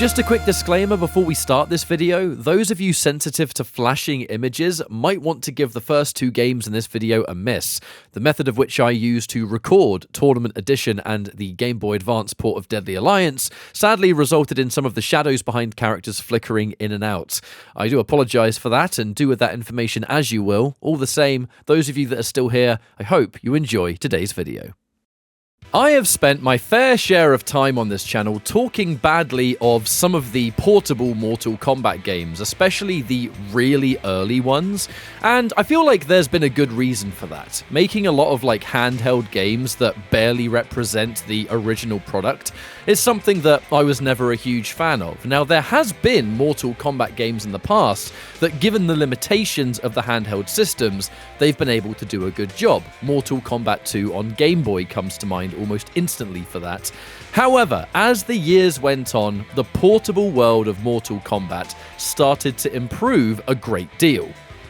Just a quick disclaimer before we start this video, those of you sensitive to flashing images might want to give the first two games in this video a miss. The method of which I use to record Tournament Edition and the Game Boy Advance port of Deadly Alliance sadly resulted in some of the shadows behind characters flickering in and out. I do apologise for that and do with that information as you will. All the same, those of you that are still here, I hope you enjoy today's video. I have spent my fair share of time on this channel talking badly of some of the portable Mortal Kombat games, especially the really early ones, and I feel like there's been a good reason for that. Making a lot of handheld games that barely represent the original product is something that I was never a huge fan of. Now, there has been Mortal Kombat games in the past that, given the limitations of the handheld systems, they've been able to do a good job. Mortal Kombat 2 on Game Boy comes to mind almost instantly for that. However, as the years went on, the portable world of Mortal Kombat started to improve a great deal.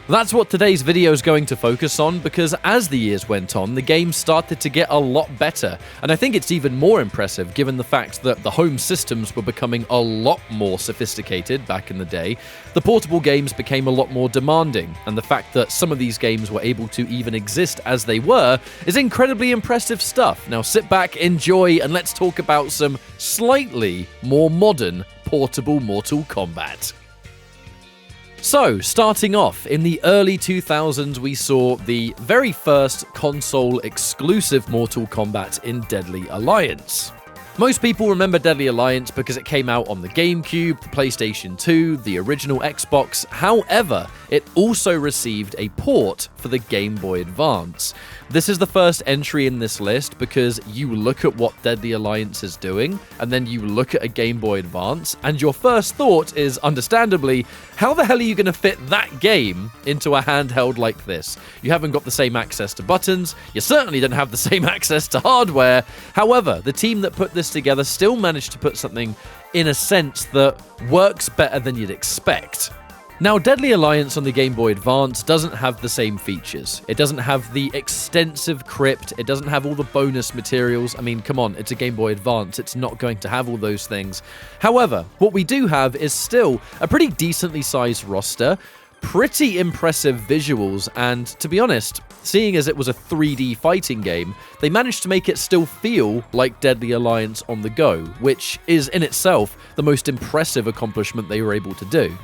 That's what today's video is going to focus on, because as the years went on, the game started to get a lot better, and I think it's even more impressive given the fact that the home systems were becoming a lot more sophisticated back in the day. The portable games became a lot more demanding, and the fact that some of these games were able to even exist as they were is incredibly impressive stuff. Now sit back, enjoy, and let's talk about some slightly more modern portable Mortal Kombat. So, starting off, in the early 2000s, we saw the very first console-exclusive Mortal Kombat in Deadly Alliance. Most people remember Deadly Alliance because it came out on the GameCube, the PlayStation 2, the original Xbox. However, it also received a port for the Game Boy Advance. This is the first entry in this list because you look at what Deadly Alliance is doing, and then you look at a Game Boy Advance, and your first thought is, understandably, how the hell are you going to fit that game into a handheld like this? You haven't got the same access to buttons, you certainly don't have the same access to hardware. However, the team that put this together still managed to put something, in a sense, that works better than you'd expect. Now, Deadly Alliance on the Game Boy Advance doesn't have the same features. It doesn't have the extensive crypt, it doesn't have all the bonus materials. I mean, come on, it's a Game Boy Advance, it's not going to have all those things. However, what we do have is still a pretty decently sized roster, pretty impressive visuals, and to be honest, seeing as it was a 3D fighting game, they managed to make it still feel like Deadly Alliance on the go, which is in itself the most impressive accomplishment they were able to do.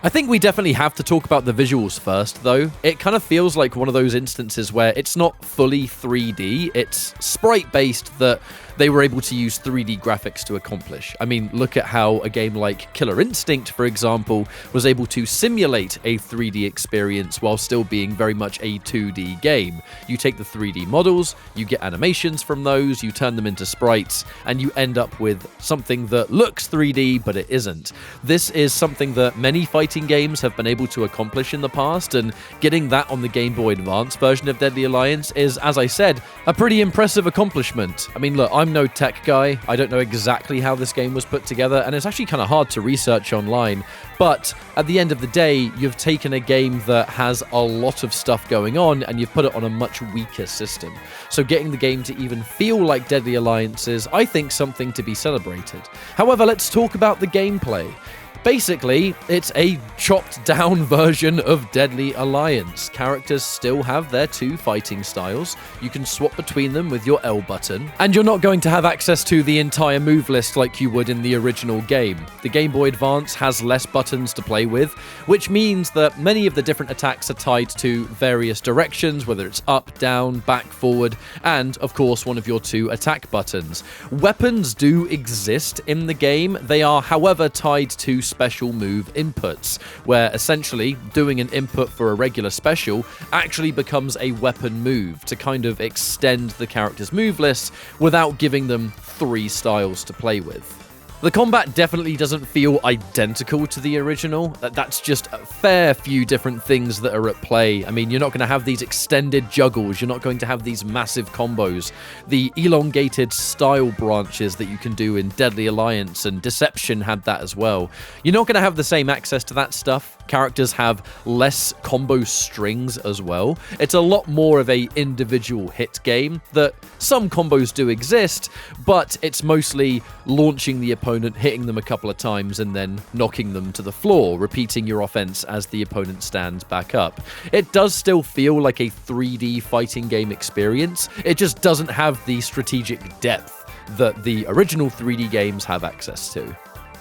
I think we definitely have to talk about the visuals first, though. It kind of feels like one of those instances where it's not fully 3D, it's sprite-based that they were able to use 3D graphics to accomplish. I mean, look at how a game like Killer Instinct, for example, was able to simulate a 3D experience while still being very much a 2D game. You take the 3D models, you get animations from those, you turn them into sprites, and you end up with something that looks 3D, but it isn't. This is something that many fighting games have been able to accomplish in the past, and getting that on the Game Boy Advance version of Deadly Alliance is, as I said, a pretty impressive accomplishment. I mean, look, I'm no tech guy, I don't know exactly how this game was put together, and it's actually kind of hard to research online, but at the end of the day, you've taken a game that has a lot of stuff going on, and you've put it on a much weaker system. So getting the game to even feel like Deadly Alliance is, I think, something to be celebrated. However, let's talk about the gameplay. Basically, it's a chopped down version of Deadly Alliance. Characters still have their two fighting styles. You can swap between them with your L button, and you're not going to have access to the entire move list like you would in the original game. The Game Boy Advance has less buttons to play with, which means that many of the different attacks are tied to various directions, whether it's up, down, back, forward, and, of course, one of your two attack buttons. Weapons do exist in the game. They are, however, tied to special move inputs, where essentially doing an input for a regular special actually becomes a weapon move to kind of extend the character's move list without giving them three styles to play with. The combat definitely doesn't feel identical to the original. That's just a fair few different things that are at play. I mean, you're not going to have these extended juggles. You're not going to have these massive combos. The elongated style branches that you can do in Deadly Alliance and Deception had that as well. You're not going to have the same access to that stuff. Characters have less combo strings as well. It's a lot more of a individual hit game that some combos do exist, but it's mostly launching the opponent, hitting them a couple of times, and then knocking them to the floor, repeating your offense as the opponent stands back up. It does still feel like a 3D fighting game experience. It just doesn't have the strategic depth that the original 3D games have access to.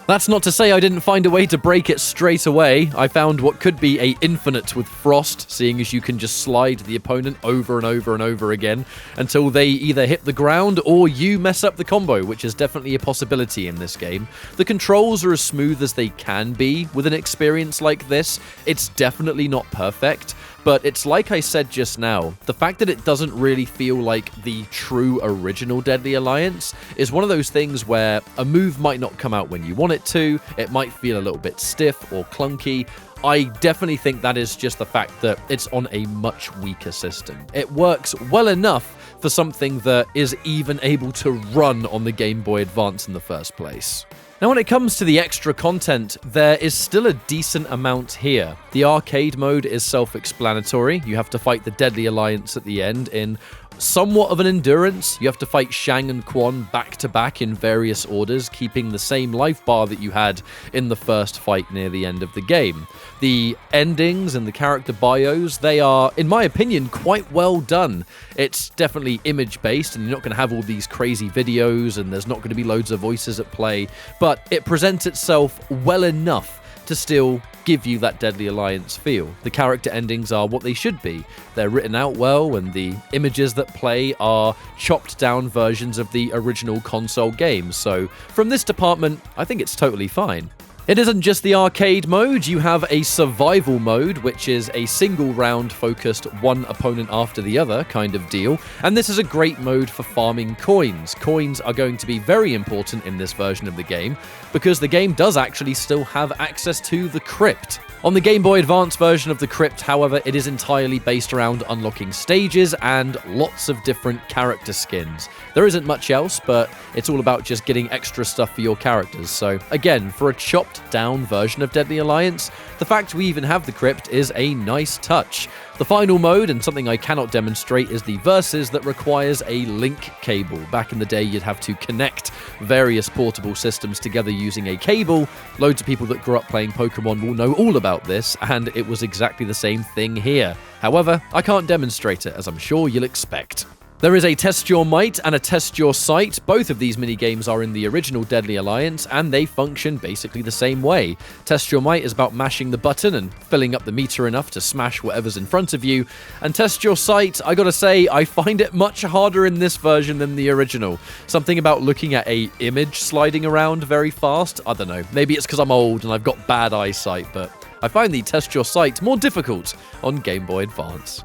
That's not to say I didn't find a way to break it straight away. I found what could be a infinite with Frost, seeing as you can just slide the opponent over and over and over again until they either hit the ground or you mess up the combo, which is definitely a possibility in this game. The controls are as smooth as they can be with an experience like this. It's definitely not perfect, but it's like I said just now, the fact that it doesn't really feel like the true original Deadly Alliance is one of those things where a move might not come out when you want it to, it might feel a little bit stiff or clunky. I definitely think that is just the fact that it's on a much weaker system. It works well enough for something that is even able to run on the Game Boy Advance in the first place. Now, when it comes to the extra content, there is still a decent amount here. The arcade mode is self-explanatory. You have to fight the Deadly Alliance at the end in somewhat of an endurance. You have to fight Shang and Quan back-to-back in various orders, keeping the same life bar that you had in the first fight near the end of the game. The endings and the character bios, they are, in my opinion, quite well done. It's definitely image-based, and you're not going to have all these crazy videos, and there's not going to be loads of voices at play, but it presents itself well enough to still give you that Deadly Alliance feel. The character endings are what they should be. They're written out well, and the images that play are chopped down versions of the original console games. So from this department, I think it's totally fine. It isn't just the arcade mode, you have a survival mode, which is a single round focused one opponent after the other kind of deal, and this is a great mode for farming coins. Coins are going to be very important in this version of the game, because the game does actually still have access to the crypt. On the Game Boy Advance version of the crypt, however, it is entirely based around unlocking stages and lots of different character skins. There isn't much else, but it's all about just getting extra stuff for your characters. So again, for a chopped down version of Deadly Alliance, the fact we even have the crypt is a nice touch. The final mode, and something I cannot demonstrate, is the Versus that requires a link cable. Back in the day, you'd have to connect various portable systems together using a cable. Loads of people that grew up playing Pokemon will know all about this, and it was exactly the same thing here. However, I can't demonstrate it, as I'm sure you'll expect. There is a Test Your Might and a Test Your Sight. Both of these minigames are in the original Deadly Alliance, and they function basically the same way. Test Your Might is about mashing the button and filling up the meter enough to smash whatever's in front of you. And Test Your Sight, I gotta say, I find it much harder in this version than the original. Something about looking at a image sliding around very fast. I don't know, maybe it's because I'm old and I've got bad eyesight, but I find the Test Your Sight more difficult on Game Boy Advance.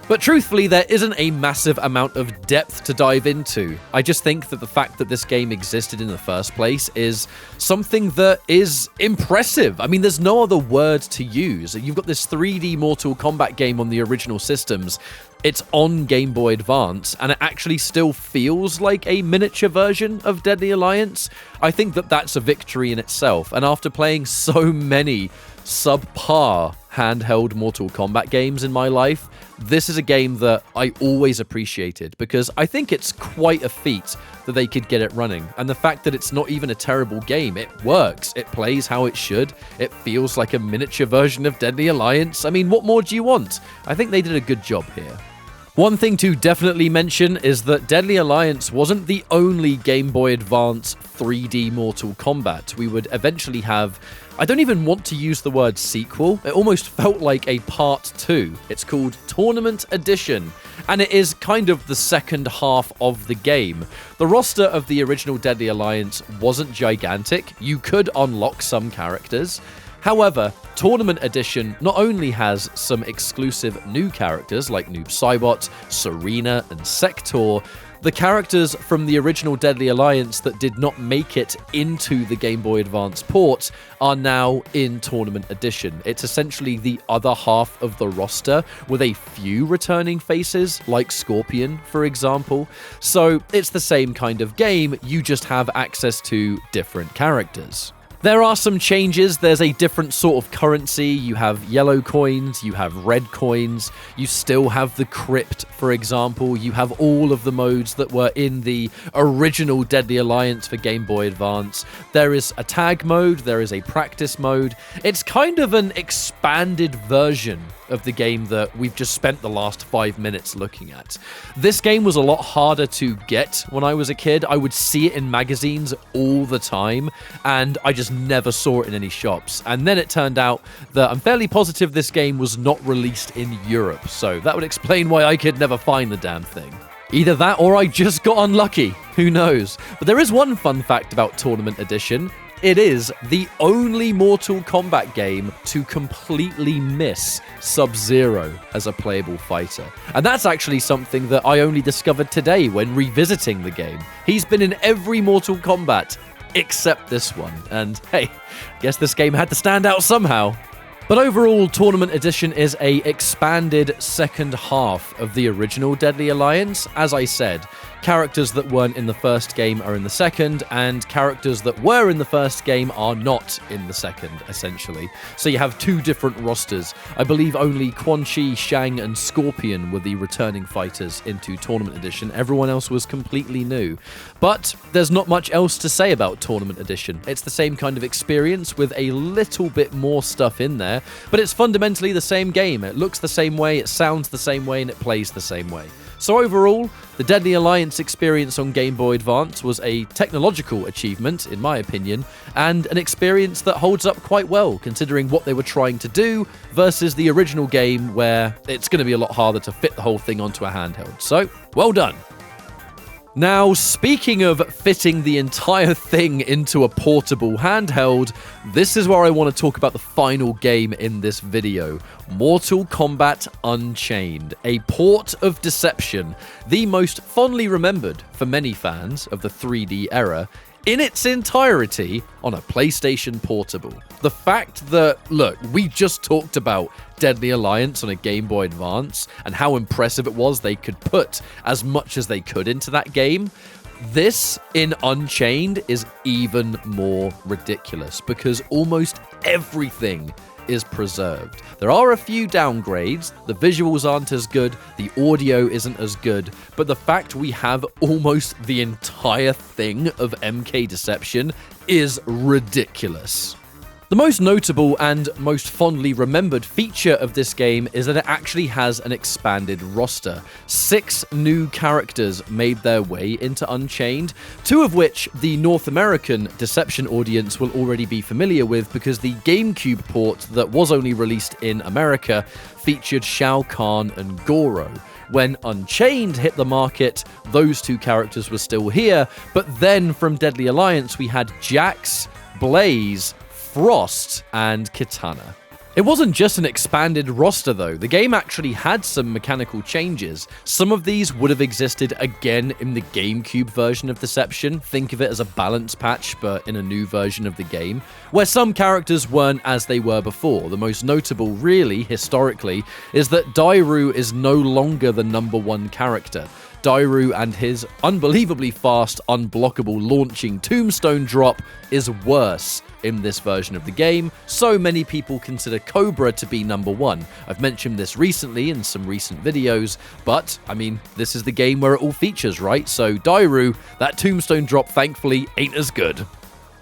But truthfully, there isn't a massive amount of depth to dive into. I just think that the fact that this game existed in the first place is something that is impressive. I mean, there's no other word to use. You've got this 3D Mortal Kombat game on the original systems. It's on Game Boy Advance, and it actually still feels like a miniature version of Deadly Alliance. I think that that's a victory in itself, and after playing so many subpar handheld Mortal Kombat games in my life, this is a game that I always appreciated, because I think it's quite a feat that they could get it running. And the fact that it's not even a terrible game, it works, it plays how it should, it feels like a miniature version of Deadly Alliance. I mean, what more do you want? I think they did a good job here. One thing to definitely mention is that Deadly Alliance wasn't the only Game Boy Advance 3D Mortal Kombat. We would eventually have, I don't even want to use the word sequel, it almost felt like a part 2. It's called Tournament Edition, and it is kind of the second half of the game. The roster of the original Deadly Alliance wasn't gigantic. You could unlock some characters. However, Tournament Edition not only has some exclusive new characters like Noob Saibot, Serena, and Sector, the characters from the original Deadly Alliance that did not make it into the Game Boy Advance port are now in Tournament Edition. It's essentially the other half of the roster with a few returning faces, like Scorpion, for example. So it's the same kind of game, you just have access to different characters. There are some changes. There's a different sort of currency. You have yellow coins, you have red coins, you still have the crypt, for example. You have all of the modes that were in the original Deadly Alliance for Game Boy Advance. There is a tag mode, there is a practice mode. It's kind of an expanded version of the game that we've just spent the last 5 minutes looking at. This game was a lot harder to get when I was a kid. I would see it in magazines all the time, and I just never saw it in any shops. And then it turned out that I'm fairly positive this game was not released in Europe, so that would explain why I could never find the damn thing. Either that or I just got unlucky. Who knows? But there is one fun fact about Tournament Edition. It is the only Mortal Kombat game to completely miss Sub-Zero as a playable fighter. And that's actually something that I only discovered today when revisiting the game. He's been in every Mortal Kombat except this one. And hey, guess this game had to stand out somehow. But overall, Tournament Edition is a expanded second half of the original Deadly Alliance. As I said, characters that weren't in the first game are in the second, and characters that were in the first game are not in the second, essentially. So you have two different rosters. I believe only Quan Chi, Shang, and Scorpion were the returning fighters into Tournament Edition. Everyone else was completely new. But there's not much else to say about Tournament Edition. It's the same kind of experience with a little bit more stuff in there, but it's fundamentally the same game. It looks the same way, it sounds the same way, and it plays the same way. So overall, the Deadly Alliance experience on Game Boy Advance was a technological achievement, in my opinion, and an experience that holds up quite well, considering what they were trying to do versus the original game, where it's going to be a lot harder to fit the whole thing onto a handheld. So, well done. Now, speaking of fitting the entire thing into a portable handheld, this is where I want to talk about the final game in this video, Mortal Kombat Unchained, a port of Deception, the most fondly remembered for many fans of the 3D era, in its entirety on a PlayStation Portable. The fact that, look, we just talked about Deadly Alliance on a Game Boy Advance and how impressive it was they could put as much as they could into that game. This in Unchained is even more ridiculous because almost everything is preserved. There are a few downgrades, the visuals aren't as good, the audio isn't as good, but the fact we have almost the entire thing of MK Deception is ridiculous. The most notable and most fondly remembered feature of this game is that it actually has an expanded roster. 6 new characters made their way into Unchained, 2 of which the North American Deception audience will already be familiar with because the GameCube port that was only released in America featured Shao Kahn and Goro. When Unchained hit the market, those 2 characters were still here, but then from Deadly Alliance we had Jax, Blaze, Frost, and Kitana. It wasn't just an expanded roster though, the game actually had some mechanical changes. Some of these would have existed again in the GameCube version of Deception, think of it as a balance patch but in a new version of the game, where some characters weren't as they were before. The most notable really, historically, is that Dairu is no longer the #1 character. Dairu and his unbelievably fast, unblockable launching tombstone drop is worse in this version of the game, so many people consider Cobra to be #1. I've mentioned this recently in some recent videos, but, I mean, this is the game where it all features, right? So Dairu, that tombstone drop thankfully ain't as good.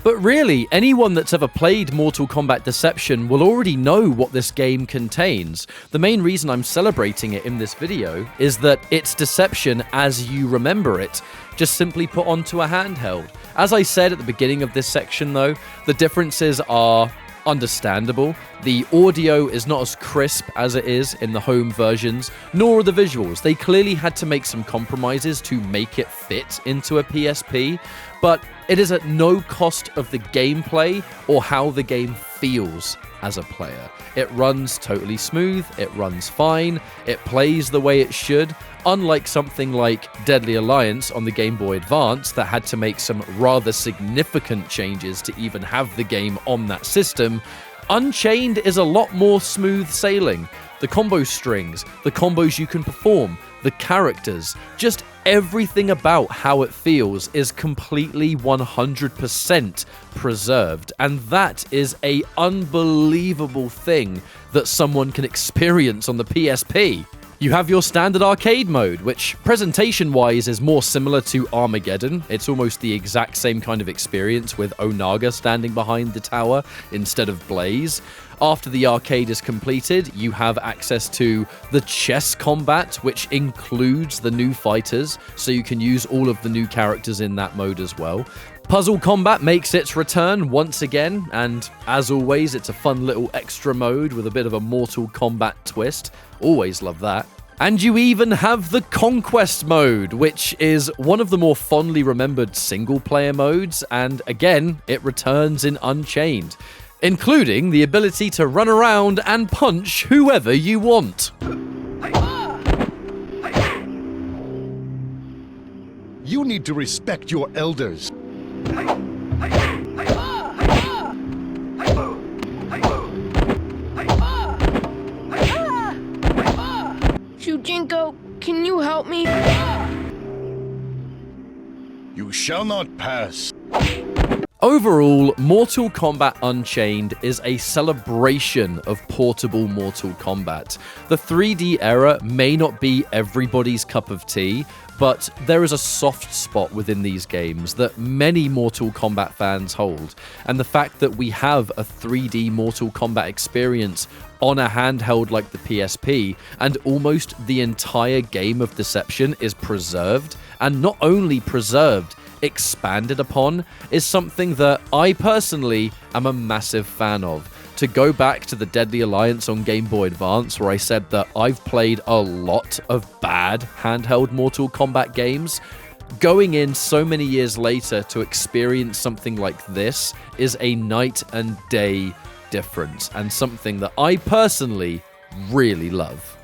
But really, anyone that's ever played Mortal Kombat Deception will already know what this game contains. The main reason I'm celebrating it in this video is that it's Deception as you remember it, just simply put onto a handheld. As I said at the beginning of this section though, the differences are understandable. The audio is not as crisp as it is in the home versions, nor are the visuals. They clearly had to make some compromises to make it fit into a PSP, but it is at no cost of the gameplay or how the game feels as a player. It runs totally smooth, it runs fine, it plays the way it should, unlike something like Deadly Alliance on the Game Boy Advance that had to make some rather significant changes to even have the game on that system. Unchained is a lot more smooth sailing. the combo strings, the combos you can perform, the characters, just everything about how it feels is completely 100% preserved. And that is an unbelievable thing that someone can experience on the PSP. You have your standard arcade mode, which presentation-wise is more similar to Armageddon. It's almost the exact same kind of experience with Onaga standing behind the tower instead of Blaze. After the arcade is completed, you have access to the chess combat, which includes the new fighters, so you can use all of the new characters in that mode as well. Puzzle combat makes its return once again, and as always, it's a fun little extra mode with a bit of a Mortal Kombat twist. Always love that. And you even have the Conquest mode, which is one of the more fondly remembered single-player modes, and again, it returns in Unchained, including the ability to run around and punch whoever you want. You need to respect your elders. Shujinko, can you help me? You shall not pass. Overall, Mortal Kombat Unchained is a celebration of portable Mortal Kombat. The 3D era may not be everybody's cup of tea, but there is a soft spot within these games that many Mortal Kombat fans hold, and the fact that we have a 3D Mortal Kombat experience on a handheld like the PSP, and almost the entire game of Deception is preserved, and not only preserved, expanded upon, is something that I personally am a massive fan of. To go back to the Deadly Alliance on Game Boy Advance, where I said that I've played a lot of bad handheld Mortal Kombat games, going in so many years later to experience something like this is a night and day difference, and something that I personally really love.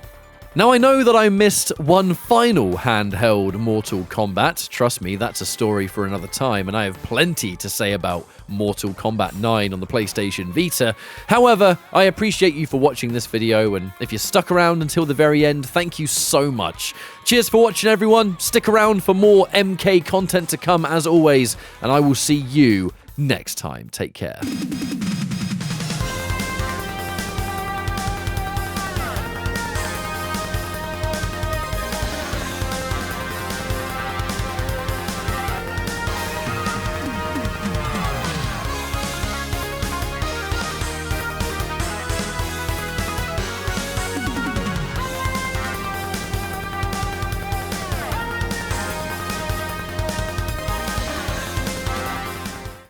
Now, I know that I missed one final handheld Mortal Kombat. Trust me, that's a story for another time, and I have plenty to say about Mortal Kombat 9 on the PlayStation Vita. However, I appreciate you for watching this video, and if you stuck around until the very end, thank you so much. Cheers for watching, everyone. Stick around for more MK content to come, as always, and I will see you next time. Take care.